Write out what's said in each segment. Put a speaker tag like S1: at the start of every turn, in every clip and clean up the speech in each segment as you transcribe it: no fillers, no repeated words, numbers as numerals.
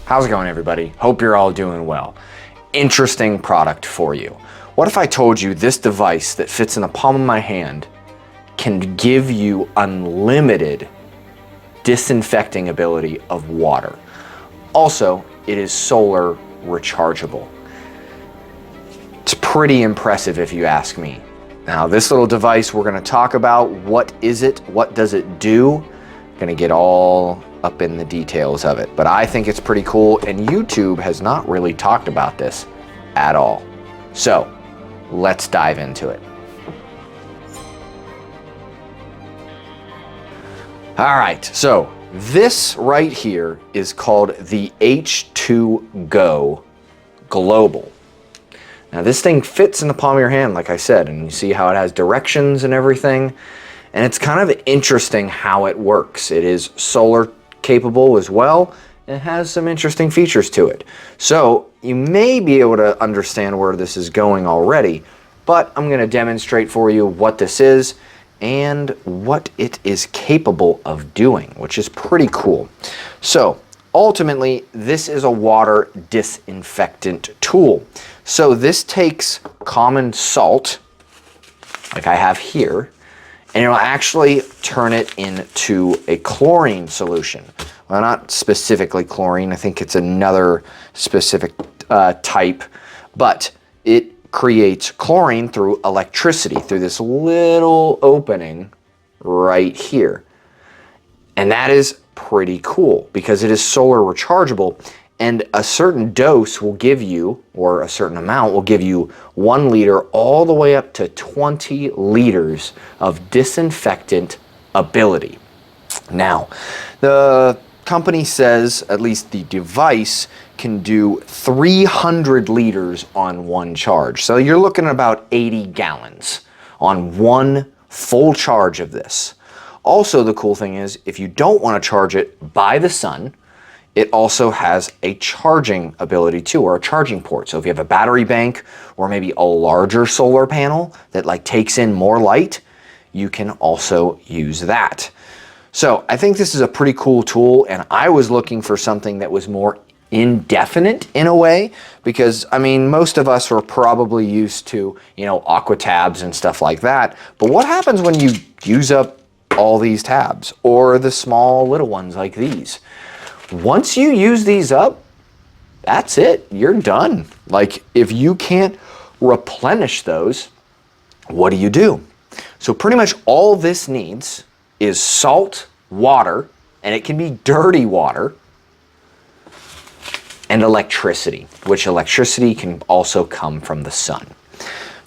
S1: How's it going, everybody? Hope you're all doing well. Interesting product for you. What if I told you this device that fits in the palm of my hand can give you unlimited disinfecting ability of water? Also, it is solar rechargeable. It's pretty impressive if you ask me. Now, this little device we're gonna talk about, what is it? What does it do? Gonna get all up in the details of it, but I think it's pretty cool, and YouTube has not really talked about this at all. So let's dive into it. All right, so this right here is called the H2Go Global. Now this thing fits in the palm of your hand, like I said, and you see how it has directions and everything. And it's kind of interesting how it works. It is solar capable as well, and it has some interesting features to it. So you may be able to understand where this is going already, but I'm going to demonstrate for you what this is and what it is capable of doing, which is pretty cool. So ultimately, this is a water disinfectant tool. So this takes common salt, like I have here, and it'll actually turn it into a chlorine solution. Well, not specifically chlorine, I think it's another specific type, but it creates chlorine through electricity, through this little opening right here. And that is pretty cool because it is solar rechargeable, and a certain dose will give you, or a certain amount will give you 1 liter all the way up to 20 liters of disinfectant ability. Now, the company says, at least the device, can do 300 liters on one charge. So you're looking at about 80 gallons on one full charge of this. Also, the cool thing is, if you don't want to charge it by the sun, it also has a charging ability too, or a charging port. So if you have a battery bank or maybe a larger solar panel that like takes in more light, you can also use that. So I think this is a pretty cool tool, and I was looking for something that was more indefinite in a way, because I mean, most of us are probably used to, aqua tabs and stuff like that. But what happens when you use up all these tabs, or the small little ones like these? Once you use these up, that's it, you're done. Like, if you can't replenish those, what do? So pretty much all this needs is salt, water, and it can be dirty water, and electricity, which electricity can also come from the sun.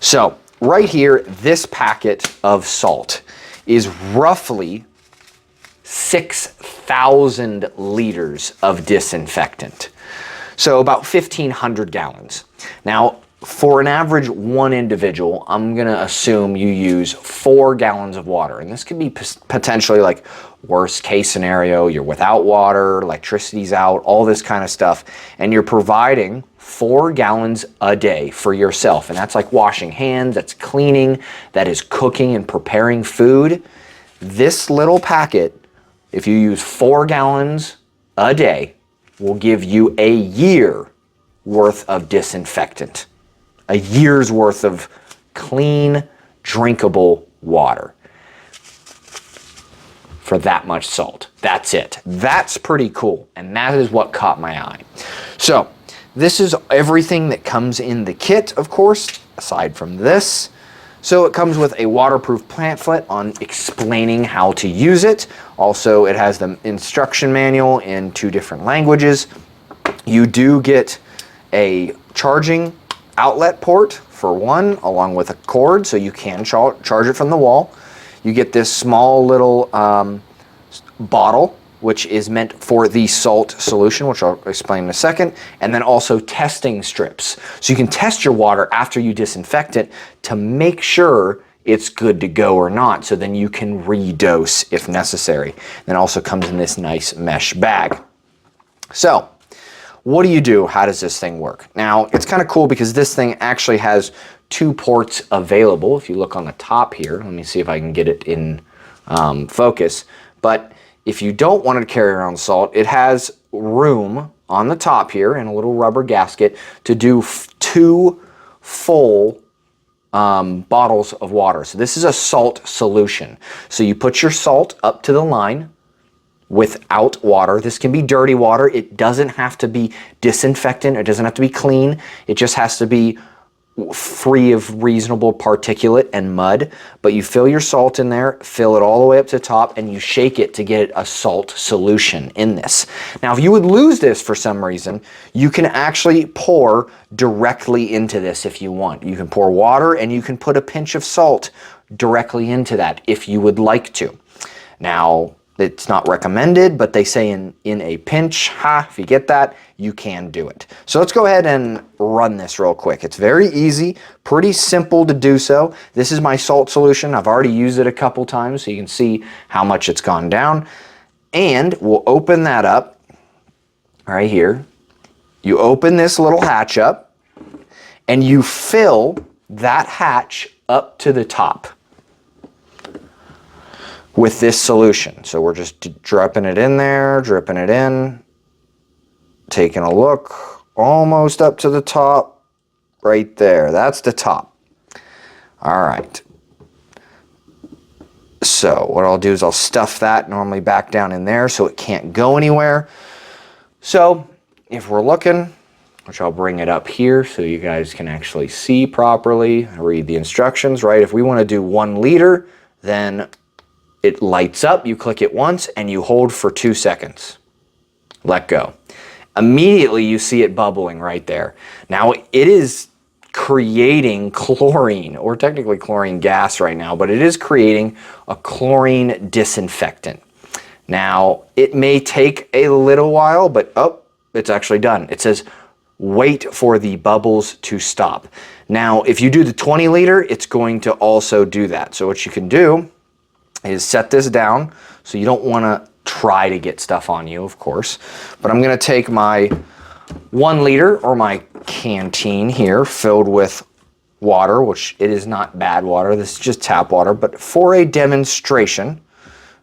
S1: So right here, this packet of salt is roughly 6,000 liters of disinfectant. So about 1,500 gallons. Now, for an average one individual, I'm gonna assume you use 4 gallons of water. And this could be potentially like worst case scenario, you're without water, electricity's out, all this kind of stuff. And you're providing 4 gallons a day for yourself. And that's like washing hands, that's cleaning, that is cooking and preparing food. This little packet, if you use 4 gallons a day, will give you a year worth of disinfectant. A year's worth of clean, drinkable water for that much salt. That's it. That's pretty cool, and that is what caught my eye. So this is everything that comes in the kit, of course, aside from this. So it comes with a waterproof pamphlet on explaining how to use it. Also, it has the instruction manual in 2 different languages. You do get a charging outlet port for one, along with a cord, so you can charge it from the wall. You get this small little bottle, which is meant for the salt solution, which I'll explain in a second, and then also testing strips. So you can test your water after you disinfect it to make sure it's good to go or not, so then you can redose if necessary. Then also comes in this nice mesh bag. So what do? How does this thing work? Now, it's kind of cool because this thing actually has 2 ports available. If you look on the top here, let me see if I can get it in focus. But if you don't want to carry around salt, it has room on the top here in a little rubber gasket to do 2 full bottles of water. So this is a salt solution. So you put your salt up to the line without water. This can be dirty water. It doesn't have to be disinfectant. It doesn't have to be clean. It just has to be free of reasonable particulate and mud. But you fill your salt in there, fill it all the way up to the top, and you shake it to get a salt solution in this. Now, if you would lose this for some reason, you can actually pour directly into this if you want. You can pour water and you can put a pinch of salt directly into that if you would like to. Now, it's not recommended, but they say in a pinch, if you get that, you can do it. So let's go ahead and run this real quick. It's very easy, pretty simple to do so. This is my salt solution. I've already used it a couple times, so you can see how much it's gone down. And we'll open that up right here. You open this little hatch up, and you fill that hatch up to the top with this solution. So we're just dropping it in there, dripping it in, taking a look, almost up to the top, right there. That's the top. All right. So what I'll do is I'll stuff that normally back down in there so it can't go anywhere. So if we're looking, which I'll bring it up here so you guys can actually see properly, read the instructions, right? If we want to do 1 liter, then it lights up, you click it once, and you hold for 2 seconds. Let go. Immediately you see it bubbling right there. Now it is creating chlorine, or technically chlorine gas right now, but it is creating a chlorine disinfectant. Now it may take a little while, but it's actually done. It says wait for the bubbles to stop. Now if you do the 20 liter, it's going to also do that. So what you can do is set this down. So you don't want to try to get stuff on you, of course. But I'm going to take my 1 liter or my canteen here filled with water, which it is not bad water. This is just tap water. But for a demonstration,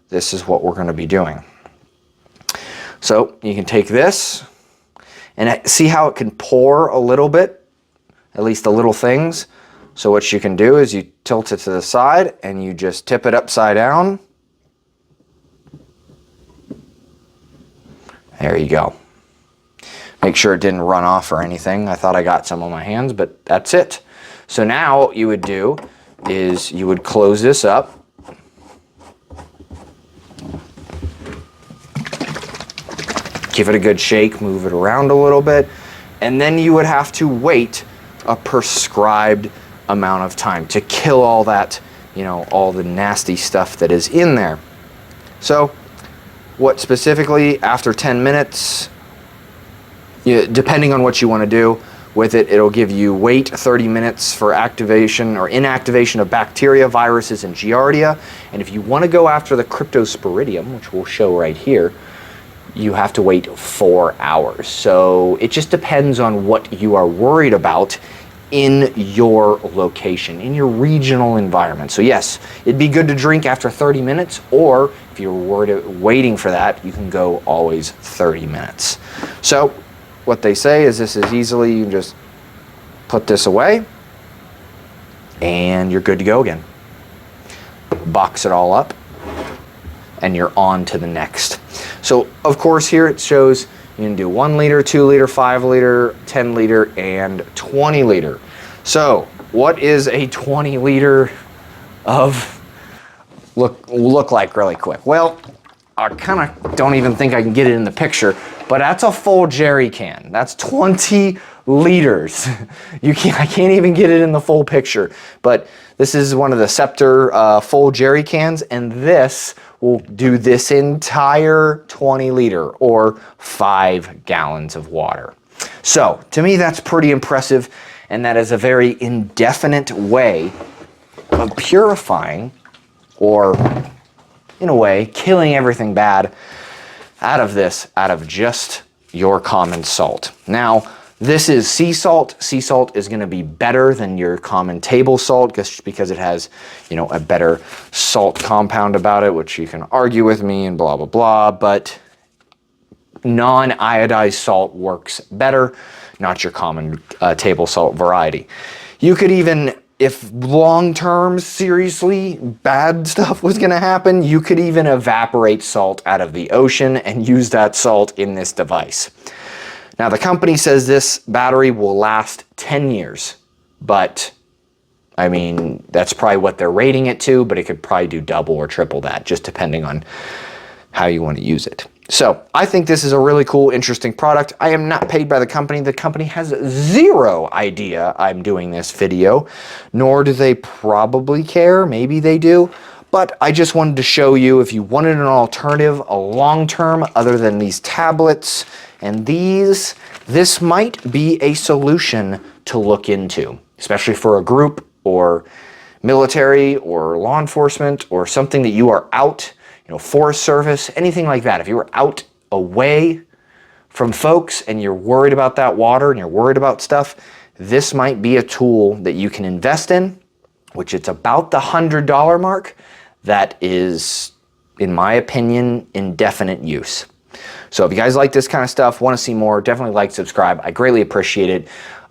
S1: this is what we're going to be doing. So you can take this and see how it can pour a little bit, at least the little things. So what you can do is you tilt it to the side and you just tip it upside down. There you go. Make sure it didn't run off or anything. I thought I got some on my hands, but that's it. So now what you would do is you would close this up. Give it a good shake, move it around a little bit, and then you would have to wait a prescribed amount of time to kill all that, all the nasty stuff that is in there. So what specifically after 10 minutes, depending on what you want to do with it, it'll give you wait 30 minutes for activation or inactivation of bacteria, viruses, and giardia. And if you want to go after the cryptosporidium, which we'll show right here, you have to wait 4 hours. So it just depends on what you are worried about in your location, in your regional environment. So yes, it'd be good to drink after 30 minutes, or if you're waiting for that, you can go always 30 minutes. So what they say is this is easily, you can just put this away and you're good to go again. Box it all up and you're on to the next. So of course here it shows you can do 1 liter, 2 liter, 5 liter, 10 liter, and 20 liter. So what is a 20 liter of look like really quick? Well, I kind of don't even think I can get it in the picture, but that's a full jerry can. That's 20 liters. I can't even get it in the full picture, but this is one of the Scepter full jerry cans, and this will do this entire 20 liter or 5 gallons of water. So to me, that's pretty impressive, and that is a very indefinite way of purifying, or in a way, killing everything bad out of just your common salt. Now, this is sea salt. Sea salt is going to be better than your common table salt just because it has, a better salt compound about it, which you can argue with me and blah, blah, blah. But non-iodized salt works better, not your common table salt variety. You could even, if long-term, seriously bad stuff was gonna happen, you could even evaporate salt out of the ocean and use that salt in this device. Now, the company says this battery will last 10 years, but I mean, that's probably what they're rating it to, but it could probably do double or triple that, just depending on how you want to use it. So I think this is a really cool, interesting product. I am not paid by the company. The company has zero idea I'm doing this video, nor do they probably care. Maybe they do. But I just wanted to show you, if you wanted an alternative, a long-term, other than these tablets and these, this might be a solution to look into, especially for a group or military or law enforcement or something that you are out, Forest Service, anything like that. If you were out away from folks and you're worried about that water and you're worried about stuff, this might be a tool that you can invest in, which it's about the $100 mark. That is, in my opinion, indefinite use. So if you guys like this kind of stuff, want to see more, definitely like, subscribe. I greatly appreciate it.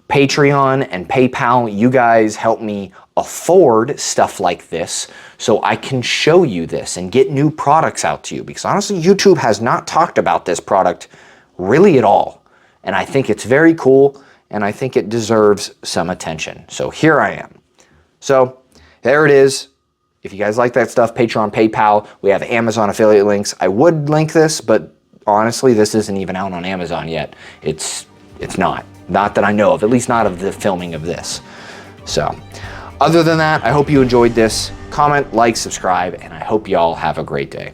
S1: Patreon and PayPal, you guys help me afford stuff like this so I can show you this and get new products out to you, because honestly, YouTube has not talked about this product really at all. And I think it's very cool, and I think it deserves some attention. So here I am. So there it is. If you guys like that stuff, Patreon, PayPal, we have Amazon affiliate links. I would link this, but honestly, this isn't even out on Amazon yet. It's not. Not that I know of, at least not of the filming of this. So, other than that, I hope you enjoyed this. Comment, like, subscribe, and I hope y'all have a great day.